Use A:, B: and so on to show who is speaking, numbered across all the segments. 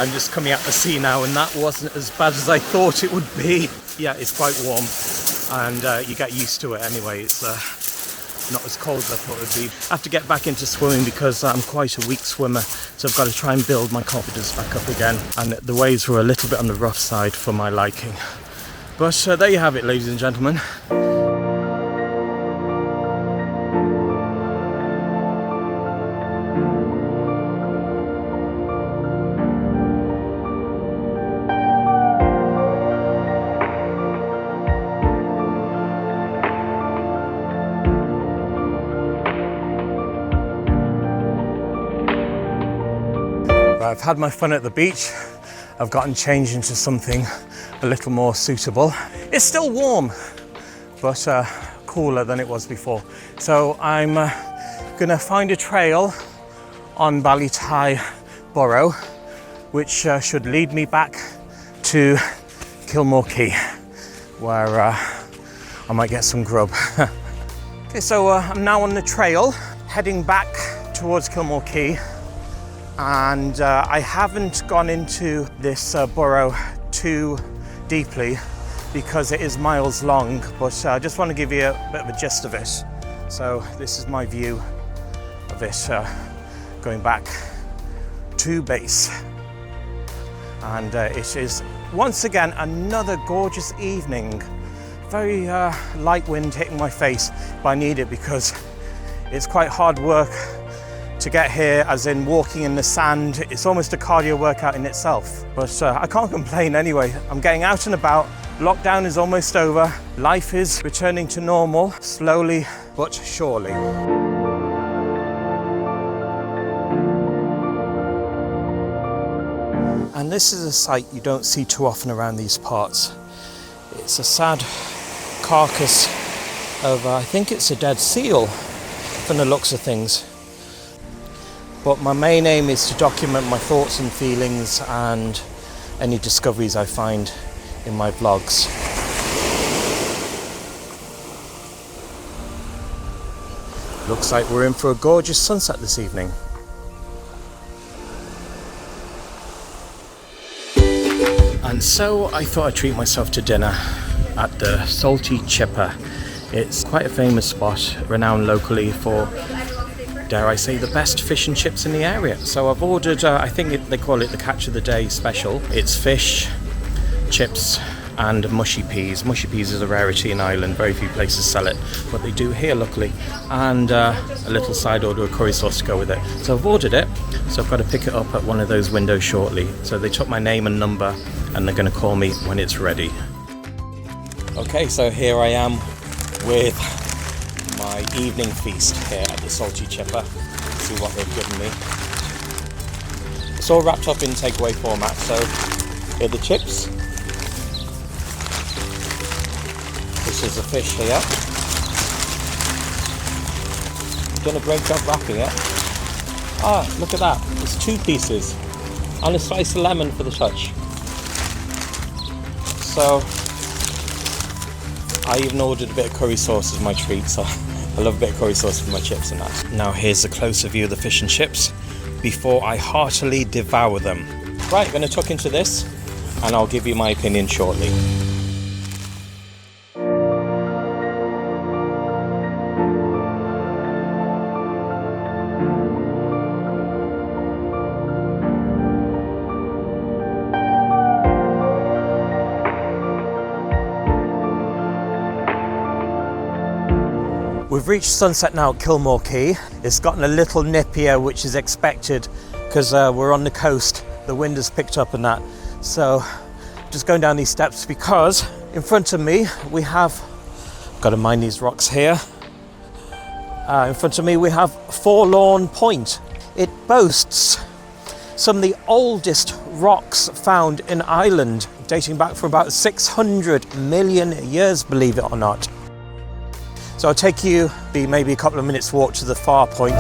A: I'm just coming out the sea now, and that wasn't as bad as I thought it would be. Yeah, it's quite warm, and you get used to it anyway. It's not as cold as I thought it would be. I have to get back into swimming because I'm quite a weak swimmer, so I've got to try and build my confidence back up again. And the waves were a little bit on the rough side for my liking. But there you have it, ladies and gentlemen. I've had my fun at the beach. I've gotten changed into something a little more suitable. It's still warm, but cooler than it was before. So I'm gonna find a trail on Ballyteige Burrow, which should lead me back to Kilmore Quay, where I might get some grub. Okay, so I'm now on the trail, heading back towards Kilmore Quay. And I haven't gone into this burrow too deeply because it is miles long, but I just want to give you a bit of a gist of it. So this is my view of it going back to base. And it is once again another gorgeous evening. Very light wind hitting my face, but I need it because it's quite hard work to get here, as in walking in the sand. It's almost a cardio workout in itself, but I can't complain anyway. I'm getting out and about. Lockdown is almost over. Life is returning to normal, slowly but surely. And this is a sight you don't see too often around these parts. It's a sad carcass of, I think it's a dead seal from the looks of things. But my main aim is to document my thoughts and feelings and any discoveries I find in my vlogs. Looks like we're in for a gorgeous sunset this evening. And so I thought I'd treat myself to dinner at the Saltee Chipper. It's quite a famous spot, renowned locally for, dare I say, the best fish and chips in the area. So I've ordered, I think they call it the Catch of the Day special. It's fish, chips and mushy peas. Mushy peas is a rarity in Ireland, very few places sell it, but they do here luckily. And a little side order of curry sauce to go with it. So I've ordered it, so I've got to pick it up at one of those windows shortly. So they took my name and number and they're going to call me when it's ready. Okay, so here I am with my evening feast here at the Saltee Chipper. See what they've given me. It's all wrapped up in takeaway format, so here are the chips. This is the fish here. Done a great job wrapping it. Ah, look at that. It's 2 pieces and a slice of lemon for the touch. So I even ordered a bit of curry sauce as my treat, so I love a bit of curry sauce for my chips and that. Now here's a closer view of the fish and chips before I heartily devour them. Right, I'm going to tuck into this and I'll give you my opinion shortly. We've reached sunset now at Kilmore Quay. It's gotten a little nippier, which is expected because we're on the coast. The wind has picked up and that. So just going down these steps because in front of me we have, got to mind these rocks here. In front of me we have Forlorn Point. It boasts some of the oldest rocks found in Ireland, dating back for about 600 million years, believe it or not. So I'll take you, maybe a couple of minutes walk to the far point.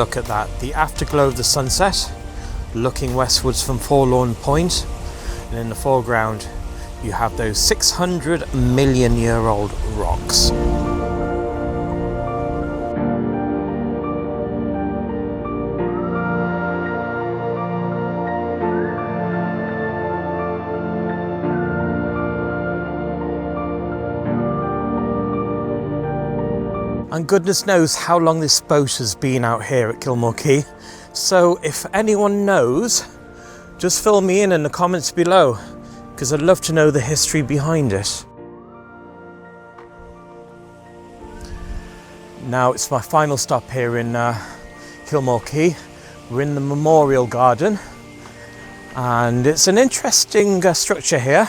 A: look at that. The afterglow of the sunset, looking westwards from Forlorn Point, and in the foreground you have those 600 million year old rocks. And goodness knows how long this boat has been out here at Kilmore Quay. So if anyone knows, just fill me in the comments below, because I'd love to know the history behind it. Now it's my final stop here in Kilmore Quay. We're in the Memorial Garden, and it's an interesting structure here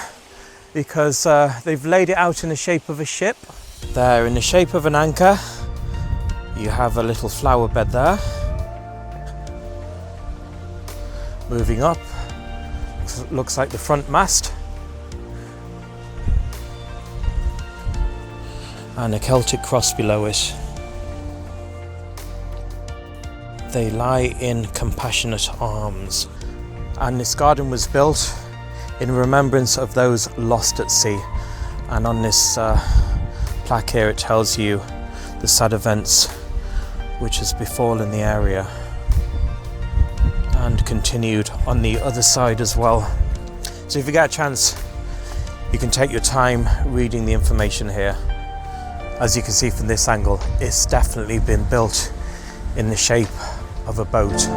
A: because they've laid it out in the shape of a ship. There, in the shape of an anchor, you have a little flower bed there. Moving up, looks like the front mast. And a Celtic cross below it. They lie in compassionate arms. And this garden was built in remembrance of those lost at sea. And on this plaque here, it tells you the sad events which has befallen the area, and continued on the other side as well. So if you get a chance, you can take your time reading the information here. As you can see from this angle, it's definitely been built in the shape of a boat.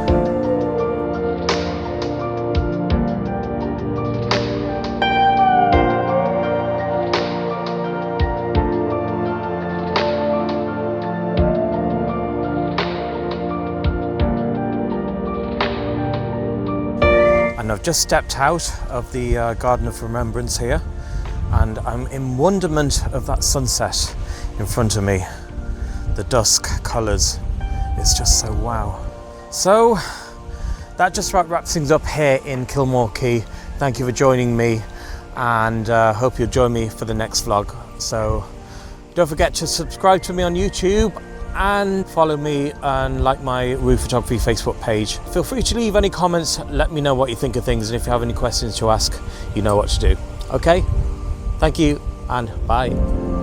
A: And I've just stepped out of the Garden of Remembrance here, and I'm in wonderment of that sunset in front of me. The dusk colours, it's just so wow. So that just about wraps things up here in Kilmore Quay. Thank you for joining me, and hope you'll join me for the next vlog. So don't forget to subscribe to me on YouTube and follow me and like my Roof Photography Facebook page. Feel free to leave any comments, let me know what you think of things, and if you have any questions to ask, you know what to do. Okay, thank you and bye.